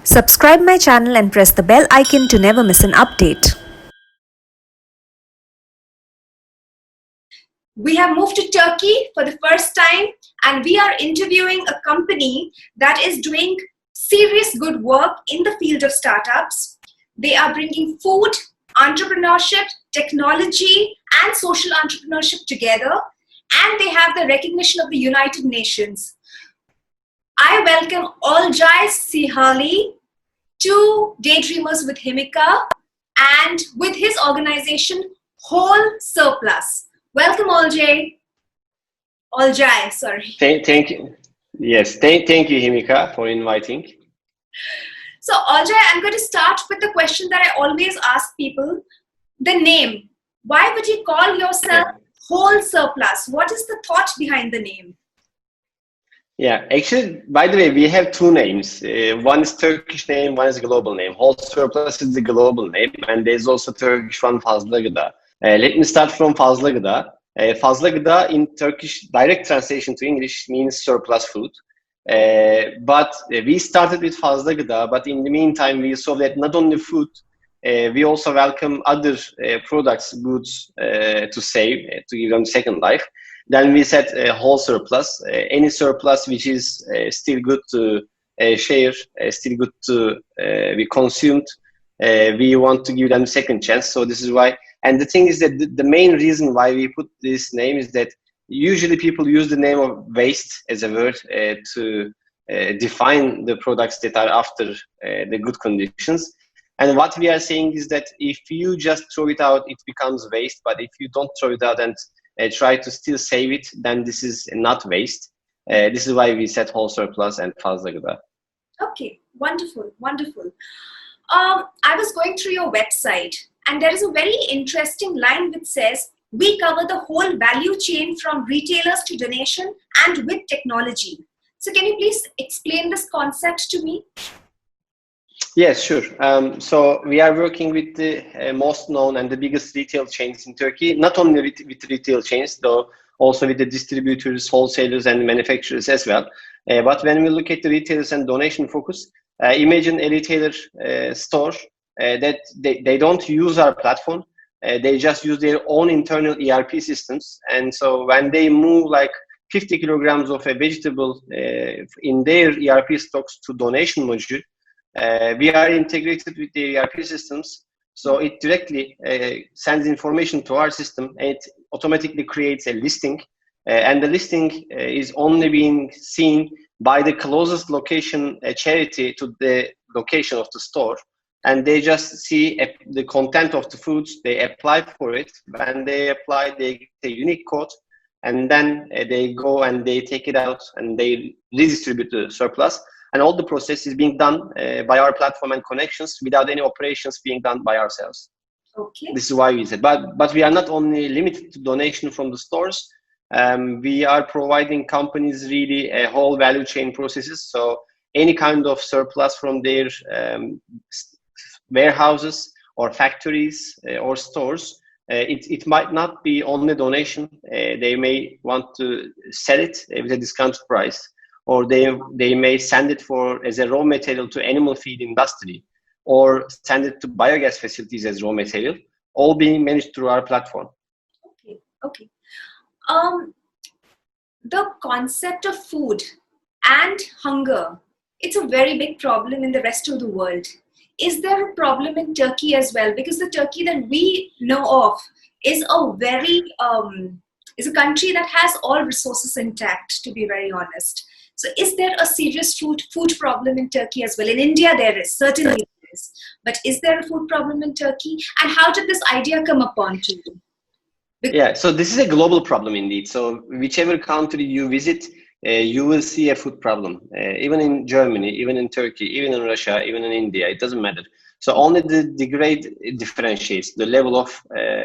Subscribe my channel and press the bell icon to never miss an update. We have moved to Turkey for the first time, and we are interviewing a company that is doing serious good work in the field of startups. They are bringing food, entrepreneurship, technology, and social entrepreneurship together, and they have the recognition of the United Nations. I welcome Olcay Silahli to Daydreamers with Himika and with his organization Whole Surplus. Welcome, Olcay. Olcay, sorry. Thank you. Yes, thank you, Himika, for inviting. So, Olcay, I'm going to start with the question that I always ask people. The name. Why would you call yourself Whole Surplus? What is the thought behind the name? Yeah, actually, by the way, we have two names. One is Turkish name, one is global name. Whole Surplus is the global name, and there's also Turkish one, Fazla Gıda. Let me start from Fazla Gıda. Fazla Gıda in Turkish, direct translation to English means surplus food. But we started with Fazla Gıda, but in the meantime, we saw that not only food, we also welcome other products, goods to save, to give them second life. Then we said whole surplus, any surplus which is still good to share, still good to be consumed. We want to give them second chance. So this is why. And the thing is that the main reason why we put this name is that usually people use the name of waste as a word to define the products that are after the good conditions. And what we are saying is that if you just throw it out, it becomes waste. But if you don't throw it out and try to still save it, then this is not waste. This is why we set whole surplus and Fazla Gıda. Okay, wonderful, wonderful. I was going through your website, and there is a very interesting line which says, we cover the whole value chain from retailers to donation and with technology. So can you please explain this concept to me? Yes, sure. So we are working with the most known and the biggest retail chains in Turkey, not only with retail chains, though also with the distributors, wholesalers, and manufacturers as well. But when we look at the retailers and donation focus, imagine a retailer store that they don't use our platform. They just use their own internal ERP systems. And so when they move like 50 kilograms of a vegetable in their ERP stocks to donation module, we are integrated with the ERP systems, so it directly sends information to our system, and it automatically creates a listing, and the listing is only being seen by the closest location charity to the location of the store, and they just see the content of the foods, they apply for it. When they apply, they get a unique code, and then they go and they take it out and they redistribute the surplus. And all the process is being done by our platform and connections without any operations being done by ourselves. Okay. This is why we said, but we are not only limited to donation from the stores. We are providing companies really a whole value chain processes. So any kind of surplus from their warehouses or factories or stores, it might not be only donation. They may want to sell it with a discounted price, or they may send it as a raw material to animal feed industry, or send it to biogas facilities as raw material, all being managed through our platform. Okay. The concept of food and hunger, it's a very big problem in the rest of the world. Is there a problem in Turkey as well? Because the Turkey that we know of is is a country that has all resources intact, to be very honest. So is there a serious food problem in Turkey as well? In India, there is, certainly there is. But is there a food problem in Turkey? And how did this idea come upon to you? Yeah, so this is a global problem indeed. So whichever country you visit, you will see a food problem. Even in Germany, even in Turkey, even in Russia, even in India, it doesn't matter. So only the grade differentiates, the level of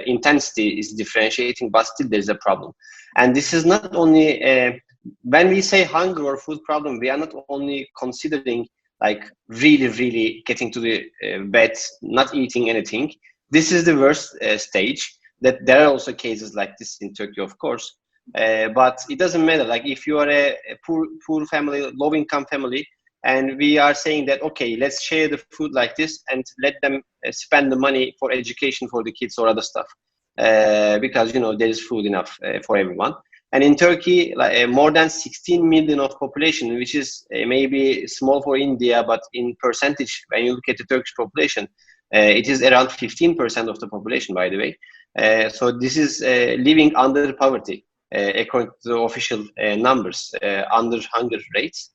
intensity is differentiating, but still there's a problem. And this is not only, when we say hunger or food problem, we are not only considering like really getting to the bed, not eating anything. This is the worst stage. That there are also cases like this in Turkey, of course. But it doesn't matter. Like if you are a poor family, low income family, and we are saying that, okay, let's share the food like this and let them spend the money for education for the kids or other stuff, because there is food enough for everyone. And in Turkey, more than 16 million of population, which is maybe small for India, but in percentage, when you look at the Turkish population, it is around 15% of the population, by the way. So this is living under poverty, according to the official numbers, under hunger rates.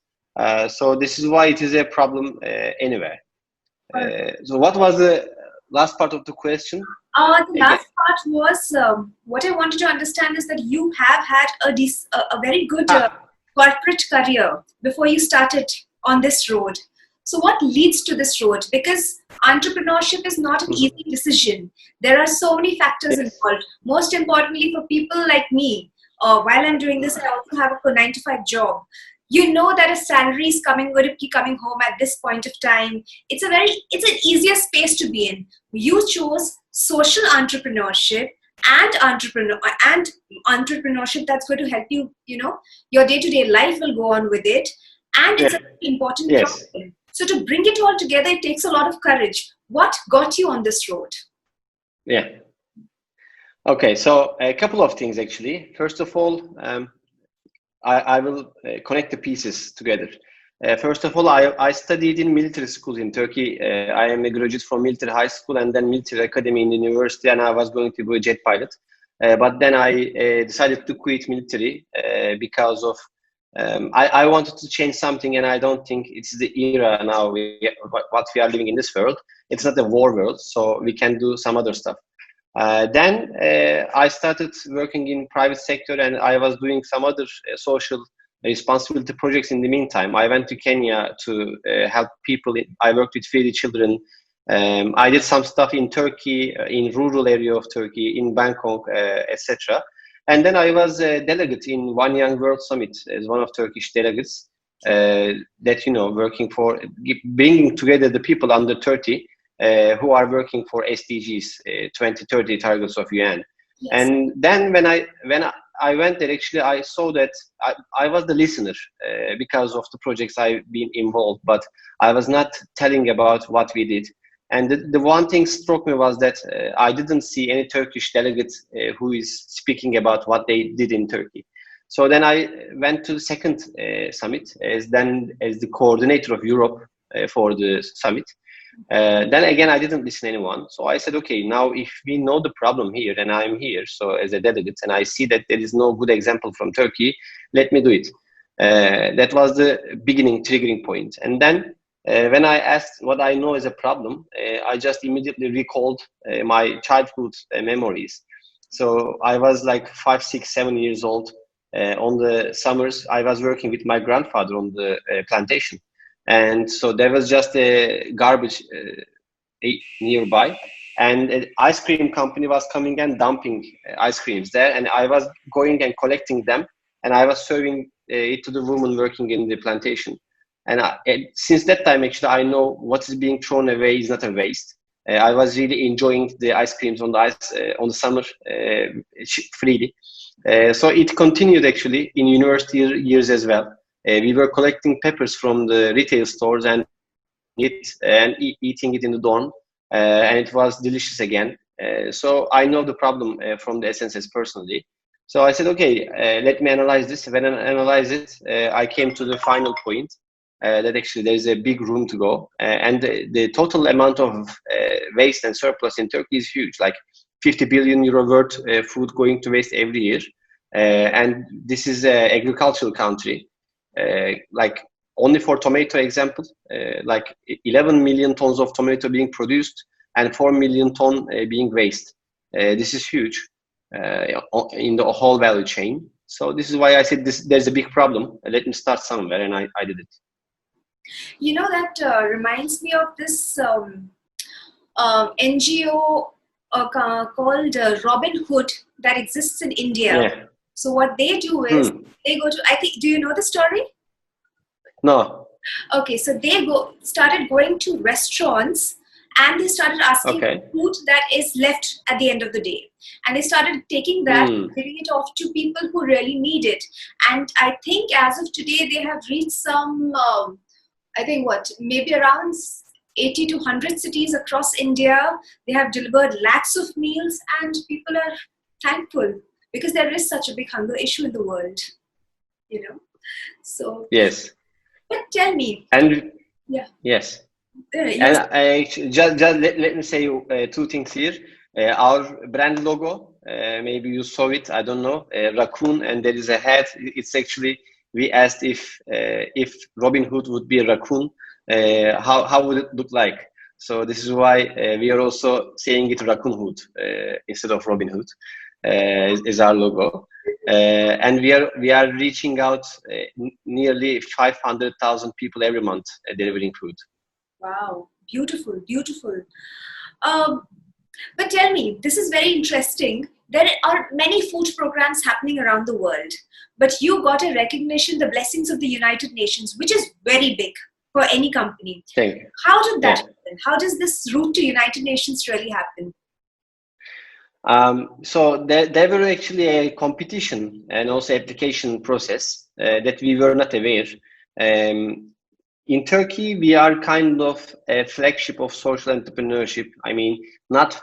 So this is why it is a problem anywhere. So what was the last part of the question? The last part was, what I wanted to understand is that you have had a very good corporate career before you started on this road. So what leads to this road? Because entrepreneurship is not an easy decision. There are so many factors involved. Most importantly, for people like me, while I'm doing this, I also have a 9-to-5 job. You know that a salary is going to keep coming home at this point of time. It's an easier space to be in. You chose social entrepreneurship and entrepreneurship that's going to help you. Your day-to-day life will go on with it, and it's an important problem. So to bring it all together, it takes a lot of courage. What got you on this road? Yeah. Okay, so a couple of things actually. First of all, I will connect the pieces together. First of all, I studied in military schools in Turkey. I am a graduate from military high school and then military academy in the university, and I was going to be a jet pilot. But then I decided to quit military because of I wanted to change something, and I don't think it's the era now what we are living in this world. It's not a war world, so we can do some other stuff. Then I started working in private sector, and I was doing some other social responsibility projects in the meantime. I went to Kenya to help people. I worked with feeding children. I did some stuff in Turkey, in rural area of Turkey, in Bangkok, etc. And then I was a delegate in One Young World Summit as one of Turkish delegates that, working for bringing together the people under 30 who are working for SDGs, 2030 targets of UN. Yes. And then when I went there, actually, I saw that I was the listener because of the projects I've been involved, but I was not telling about what we did. And the one thing struck me was that I didn't see any Turkish delegate who is speaking about what they did in Turkey. So then I went to the second summit as the coordinator of Europe for the summit. Then again, I didn't listen to anyone. So I said, okay, now if we know the problem here and I'm here, so as a delegate, and I see that there is no good example from Turkey, let me do it. That was the beginning triggering point. And then when I asked what I know is a problem, I just immediately recalled my childhood memories. So I was like 5, 6, 7 years old. On the summers, I was working with my grandfather on the plantation. And so there was just a garbage nearby, and an ice cream company was coming and dumping ice creams there. And I was going and collecting them, and I was serving it to the woman working in the plantation. And since that time, actually, I know what is being thrown away is not a waste. I was really enjoying the ice creams on the ice on the summer freely. So it continued actually in university years as well. We were collecting peppers from the retail stores and eating it in the dorm, and it was delicious again. So I know the problem from the SNSS personally. So I said, okay, let me analyze this. When I analyze it, I came to the final point that actually there is a big room to go, and the total amount of waste and surplus in Turkey is huge, like 50 billion euro worth food going to waste every year, and this is an agricultural country. Like only for tomato example, like 11 million tons of tomato being produced and 4 million ton being waste. This is huge in the whole value chain. So this is why I said there's a big problem. Let me start somewhere, and I did it. You know, that reminds me of this NGO called Robin Hood that exists in India. Yeah. So what they do is they go to, I think, do you know the story? No. Okay, so they started going to restaurants, and they started asking for food that is left at the end of the day. And they started taking that, giving it off to people who really need it. And I think as of today, they have reached some, I think maybe around 80 to 100 cities across India. They have delivered lakhs of meals, and people are thankful because there is such a big hunger issue in the world, you know. So, Yes. but tell me, And yeah, yes. you And I, just let me say two things here. Our brand logo, maybe you saw it, I don't know, raccoon, and there is a head. It's actually, we asked if Robin Hood would be a raccoon, how would it look like? So this is why we are also saying it Raccoon Hood instead of Robin Hood is our logo. And we are reaching out nearly 500,000 people every month delivering food. wow, beautiful, beautiful. Um, but tell me, this is very interesting. There are many food programs happening around the world, but you got a recognition, the blessings of the United Nations, which is very big for any company. Thank you. How did that Yeah. happen? How does this route to United Nations really happen? So there were actually a competition and also application process that we were not aware. In Turkey, we are kind of a flagship of social entrepreneurship. I mean, not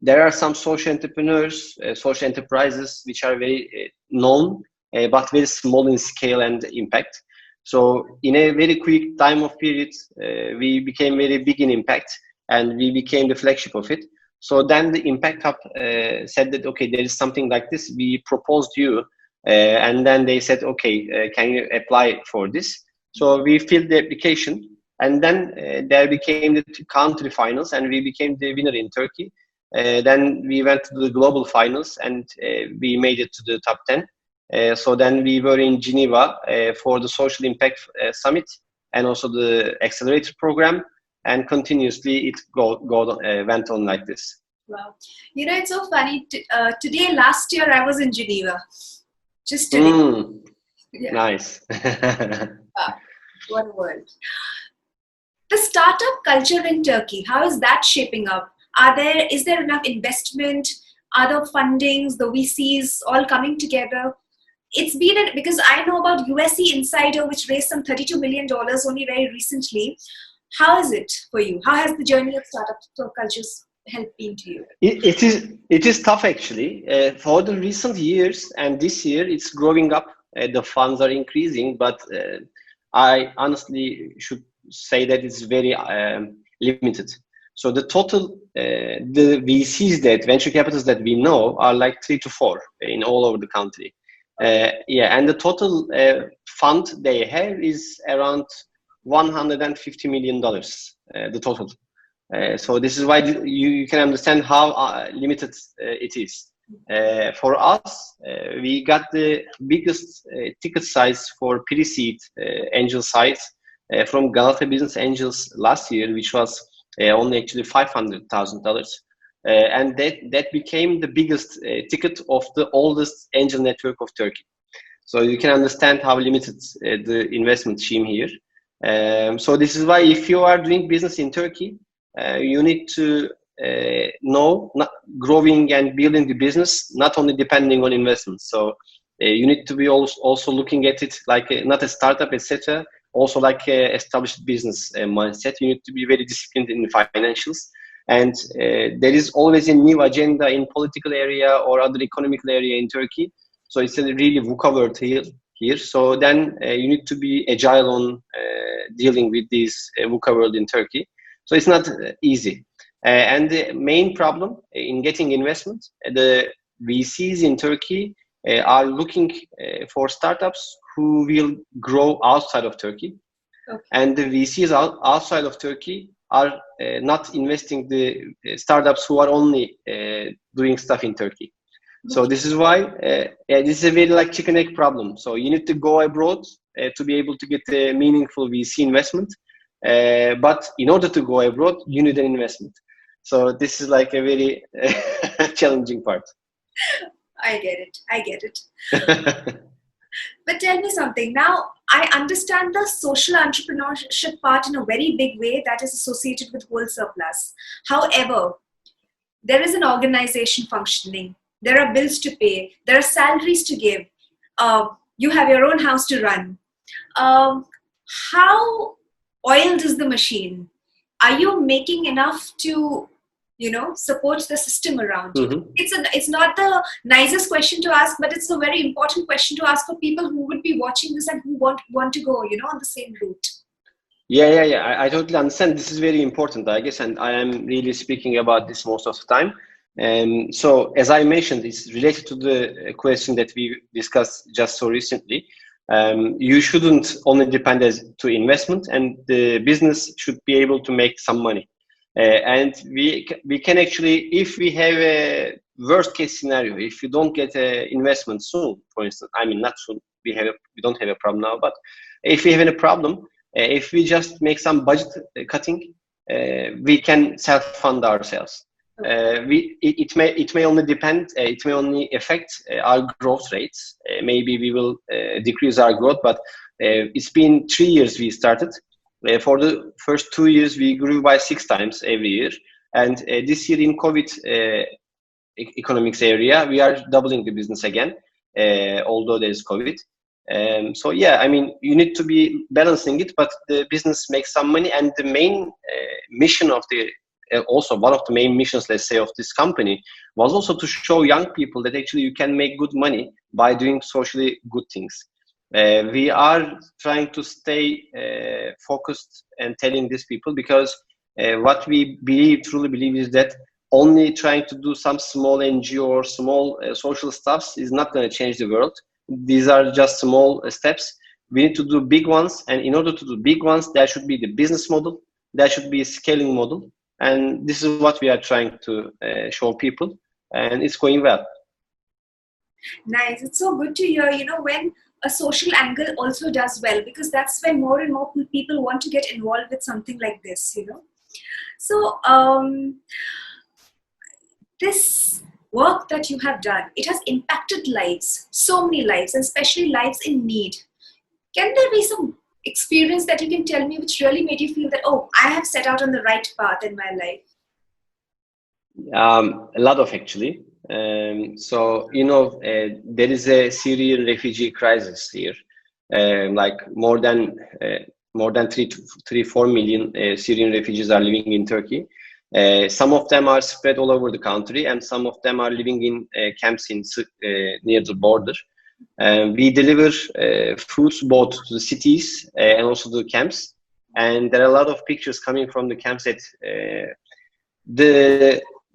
there are some social entrepreneurs, social enterprises which are very known, but very small in scale and impact. So in a very quick time of period, we became very big in impact, and we became the flagship of it. So then the Impact Hub said that, okay, there is something like this. We proposed you, and then they said, okay, can you apply for this? So we filled the application, and then there became the country finals, and we became the winner in Turkey. Then we went to the global finals, and we made it to the top 10. So then we were in Geneva for the Social Impact Summit and also the Accelerator program. And continuously it went on like this. Wow. You know, it's so funny. Last year, I was in Geneva. Just today. Yeah. Nice. Wow. What a world. The startup culture in Turkey, how is that shaping up? Is there enough investment? Are the fundings, the VCs all coming together? It's been because I know about USC Insider, which raised some $32 million only very recently. How is it for you? How has the journey of startup cultures helped been to you? It is tough actually. For the recent years and this year, it's growing up. The funds are increasing, but I honestly should say that it's very limited. So the total, the VCs that venture capitals that we know are like 3 to 4 in all over the country. And the total fund they have is around $150 million, the total. So this is why you can understand how limited it is. For us, we got the biggest ticket size for pre-seed angel size from Galata Business Angels last year, which was only actually $500,000. And that became the biggest ticket of the oldest angel network of Turkey. So you can understand how limited the investment scheme here. So this is why if you are doing business in Turkey, you need to know growing and building the business, not only depending on investments. So you need to be also looking at it like not a startup, etc. Also like a established business mindset. You need to be very disciplined in the financials. And there is always a new agenda in political area or other economical area in Turkey. So it's a really VUCA world here. So then you need to be agile on dealing with this VUCA world in Turkey. So it's not easy. And the main problem in getting investment, the VCs in Turkey are looking for startups who will grow outside of Turkey. Okay. And the VCs outside of Turkey are not investing the startups who are only doing stuff in Turkey. So this is why this is a very like chicken egg problem. So you need to go abroad to be able to get a meaningful VC investment. But in order to go abroad, you need an investment. So this is like a very challenging part. I get it. But tell me something. Now, I understand the social entrepreneurship part in a very big way that is associated with whole surplus. However, there is an organization functioning. There are bills to pay. There are salaries to give. You have your own house to run. How oiled is the machine. Are you making enough to, support the system around you? Mhm. It's not the nicest question to ask, but it's a very important question to ask for people who would be watching this and who want to go, on the same route. Yeah. I totally understand. This is very important, I guess, and I am really speaking about this most of the time. So, as I mentioned, it's related to the question that we discussed just so recently. You shouldn't only depend to investment, and the business should be able to make some money. And we can actually, if we have a worst case scenario, if you don't get an investment soon, for instance, I mean not soon, we don't have a problem now, but if we have a problem, if we just make some budget cutting, we can self-fund ourselves. It may only depend. It may only affect our growth rates. Maybe we will decrease our growth, but it's been 3 years we started. For the first 2 years, we grew by 6 times every year, and this year in COVID economics area, we are doubling the business again, although there is COVID. So yeah, I mean, you need to be balancing it, but the business makes some money, and the main mission of also one of the main missions, let's say, of this company was also to show young people that actually you can make good money by doing socially good things. We are trying to stay focused and telling these people, because what we truly believe is that only trying to do some small NGO or small social stuffs is not going to change the world. These are just small steps. We need to do big ones, and in order to do big ones, there should be the business model, there should be a scaling model, and this is what we are trying to show people, and it's going well. Nice. It's so good to hear, when a social angle also does well, because that's when more and more people want to get involved with something like this, So, this work that you have done, it has impacted lives, so many lives, and especially lives in need. Can there be some experience that you can tell me which really made you feel that, oh, I have set out on the right path in my life? A lot of, actually. So, there is a Syrian refugee crisis here. Like more than 4 million Syrian refugees are living in Turkey. Some of them are spread all over the country, and some of them are living in camps near the border. We deliver foods both to the cities and also the camps. And there are a lot of pictures coming from the camps that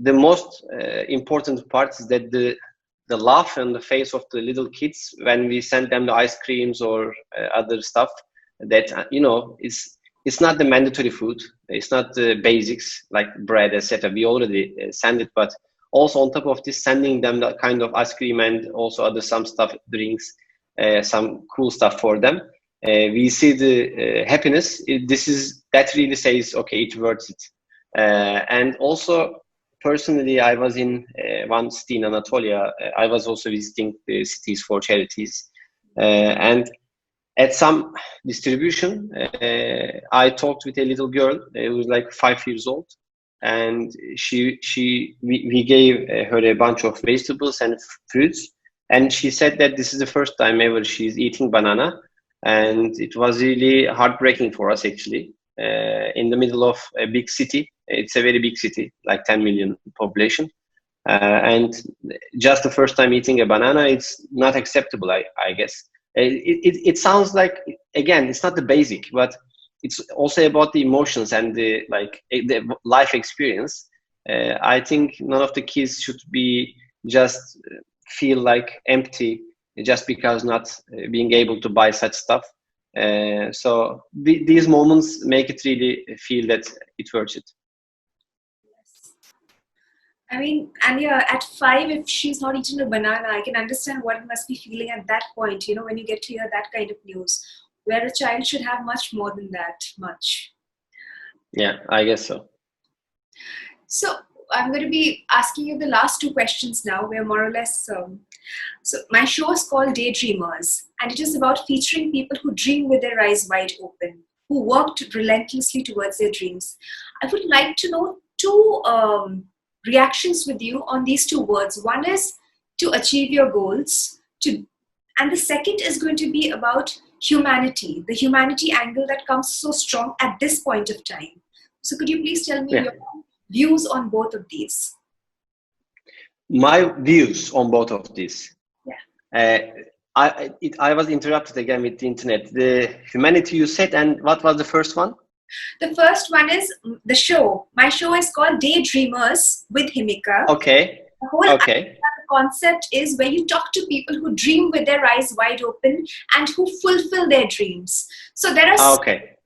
the most important part is that the laugh on the face of the little kids when we send them the ice creams or other stuff, that it's not the mandatory food, it's not the basics like bread, etc. We already send it, but also on top of this, sending them that kind of ice cream and also some stuff, drinks, some cool stuff for them. We see the happiness. That really says, okay, it's worth it. And also, personally, I was in one city in Anatolia. I was also visiting the cities for charities. And at some distribution, I talked with a little girl who was like 5 years old. And we gave her a bunch of vegetables and fruits. And she said that this is the first time ever she's eating banana. And it was really heartbreaking for us, actually. In the middle of a big city. It's a very big city, like 10 million population. And just the first time eating a banana, it's not acceptable, I guess. It sounds like, again, it's not the basic, but it's also about the emotions and the life experience. I think none of the kids should be just feel like empty just because not being able to buy such stuff. So these moments make it really feel that it's worth it. I mean, and yeah, at 5, if she's not eating a banana, I can understand what it must be feeling at that point, when you get to hear that kind of news, where a child should have much more than that much. Yeah, I guess so. So I'm going to be asking you the last 2 questions now. We're more or less... So my show is called Daydreamers, and it is about featuring people who dream with their eyes wide open, who worked relentlessly towards their dreams. I would like to know 2 reactions with you on these 2 words. One is to achieve your goals, and the second is going to be about humanity, the humanity angle that comes so strong at this point of time. So could you please tell me your views on both of these? My views on both of these. Yeah. I was interrupted again with the internet. The humanity you said, and what was the first one? The first one is the show. My show is called Daydreamers with Himika. Okay. The whole concept is where you talk to people who dream with their eyes wide open and who fulfill their dreams. So there are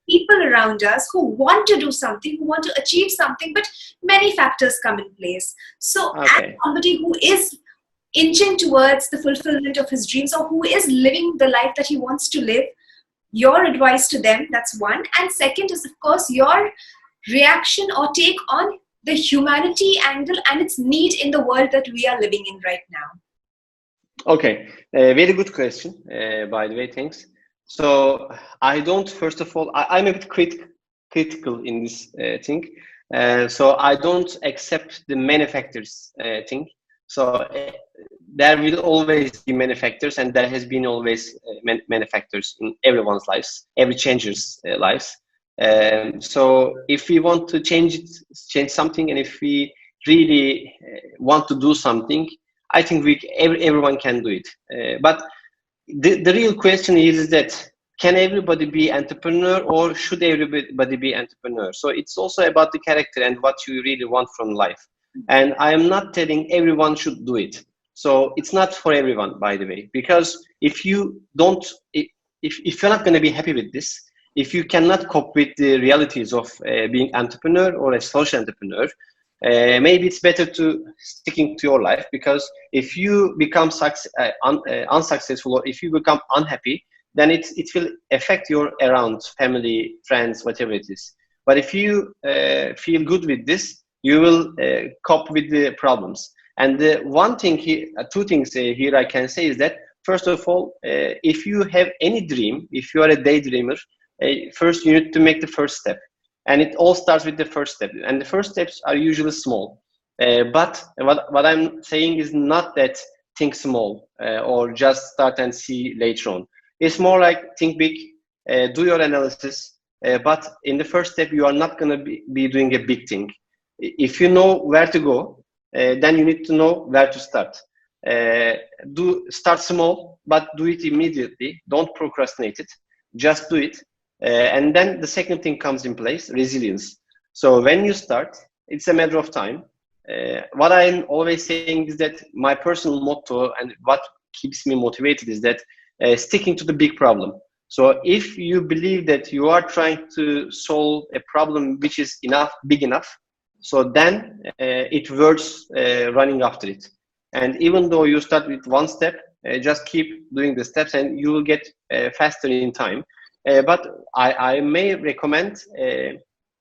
people around us who want to do something, who want to achieve something, but many factors come in place. So as somebody who is inching towards the fulfillment of his dreams, or who is living the life that he wants to live, your advice to them, that's one. And second is, of course, your reaction or take on the humanity angle and its need in the world that we are living in right now. Okay, very good question, by the way, thanks. So I don't, first of all, I'm a bit critical in this thing. So I don't accept the many factors thing. So there will always be many factors, and there has been always many factors in everyone's lives, every changer's lives. So if we want to change something, and if we really want to do something, I think everyone can do it. But the real question is that, can everybody be entrepreneur, or should everybody be entrepreneur? So it's also about the character and what you really want from life. And I am not telling everyone should do it. So it's not for everyone, by the way, because if you don't, if you're not going to be happy with this, if you cannot cope with the realities of being entrepreneur or a social entrepreneur, maybe it's better to sticking to your life, because if you become unsuccessful, or if you become unhappy, then it will affect your around family, friends, whatever it is. But if you feel good with this, you will cope with the problems. And the one thing here, two things here I can say is that, first of all, if you have any dream, if you are a daydreamer, first you need to make the first step. And it all starts with the first step. And the first steps are usually small. But what I'm saying is not that think small or just start and see later on. It's more like think big, do your analysis. But in the first step, you are not going to be doing a big thing. If you know where to go, then you need to know where to start. Start small, but do it immediately. Don't procrastinate it. Just do it. And then the second thing comes in place, resilience. So when you start, it's a matter of time. What I'm always saying is that my personal motto and what keeps me motivated is that sticking to the big problem. So if you believe that you are trying to solve a problem which is big enough, so then it worth running after it. And even though you start with one step, just keep doing the steps and you will get faster in time. But I may recommend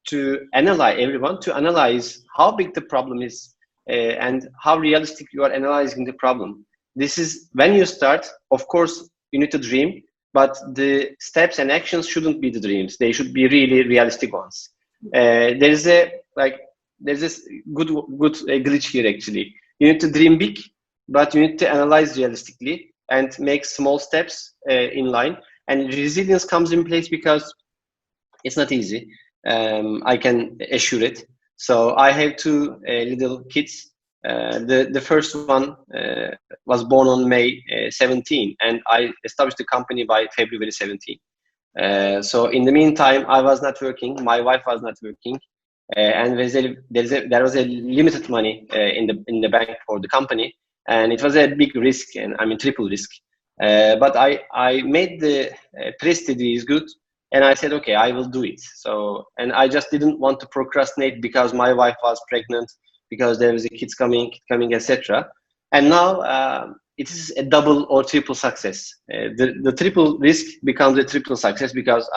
to analyze how big the problem is and how realistic you are analyzing the problem. This is when you start, of course, you need to dream, but the steps and actions shouldn't be the dreams. They should be really realistic ones. There's this good glitch here actually. You need to dream big, but you need to analyze realistically and make small steps in line. And resilience comes in place because it's not easy. I can assure it. So I have two little kids. The first one was born on May 17, and I established the company by February 17. So in the meantime, I was not working. My wife was not working. And there was a limited money in the bank for the company, and it was a big risk, and I mean triple risk. But I made the pre-study is good, and I said, okay, I will do it. So, and I just didn't want to procrastinate because my wife was pregnant, because there was a kids coming, etc. And now it is a double or triple success. The triple risk becomes a triple success because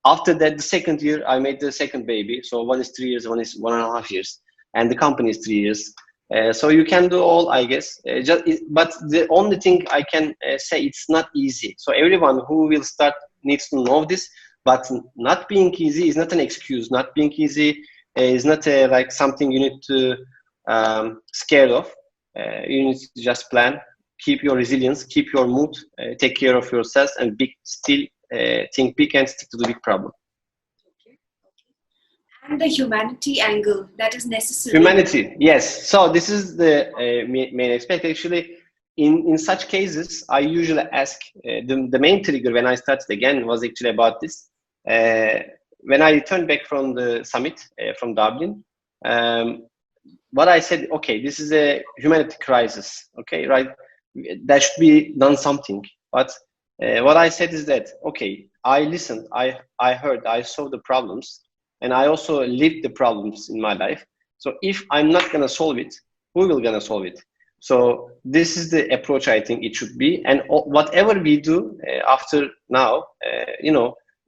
after that, the second year, I made the second baby. So one is 3 years, one is 1.5 years, and the company is 3 years. So you can do all, I guess. But the only thing I can say, it's not easy. So everyone who will start needs to know this. But not being easy is not an excuse. Not being easy is not like something you need to scared of. You need to just plan, keep your resilience, keep your mood, take care of yourself, and still think big and stick to the big problem. And the humanity angle that is necessary. Humanity, yes. So this is the main aspect. Actually, in such cases, I usually ask, the main trigger when I started again was actually about this. When I returned back from the summit from Dublin, what I said, okay, this is a humanity crisis, okay, right? There should be done something. But what I said is that, okay, I listened, I heard, I saw the problems, and I also lived the problems in my life. So if I'm not gonna solve it, who will gonna solve it? So this is the approach I think it should be. And whatever we do after now,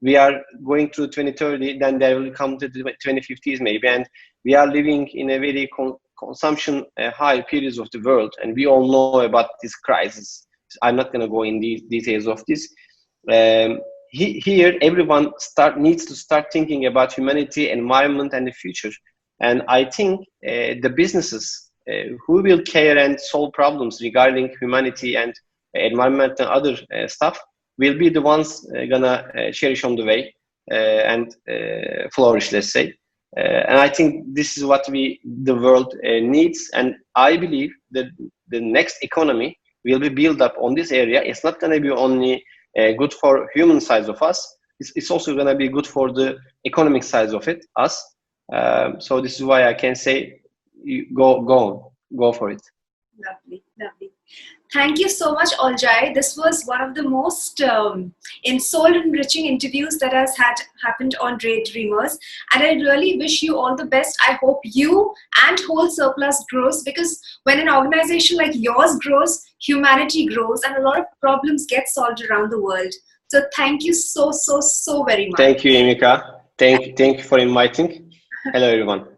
we are going through 2030, then there will come to the 2050s maybe, and we are living in a very consumption high periods of the world, and we all know about this crisis. I'm not gonna go in the details of this. Here, everyone needs to start thinking about humanity, environment, and the future. And I think the businesses who will care and solve problems regarding humanity and environment and other stuff will be the ones gonna cherish on the way and flourish, let's say. And I think this is what the world needs. And I believe that the next economy will be built up on this area. It's not gonna be only good for human sides of us. It's also going to be good for the economic sides of us. So this is why I can say, go for it. Lovely, lovely. Thank you so much, Olcay. This was one of the most soul-enriching interviews that has happened on Dreamers. And I really wish you all the best. I hope you and Whole Surplus grows, because when an organization like yours grows, humanity grows, and a lot of problems get solved around the world. So thank you so very much. Thank you, Emika. Thank you for inviting. Hello, everyone.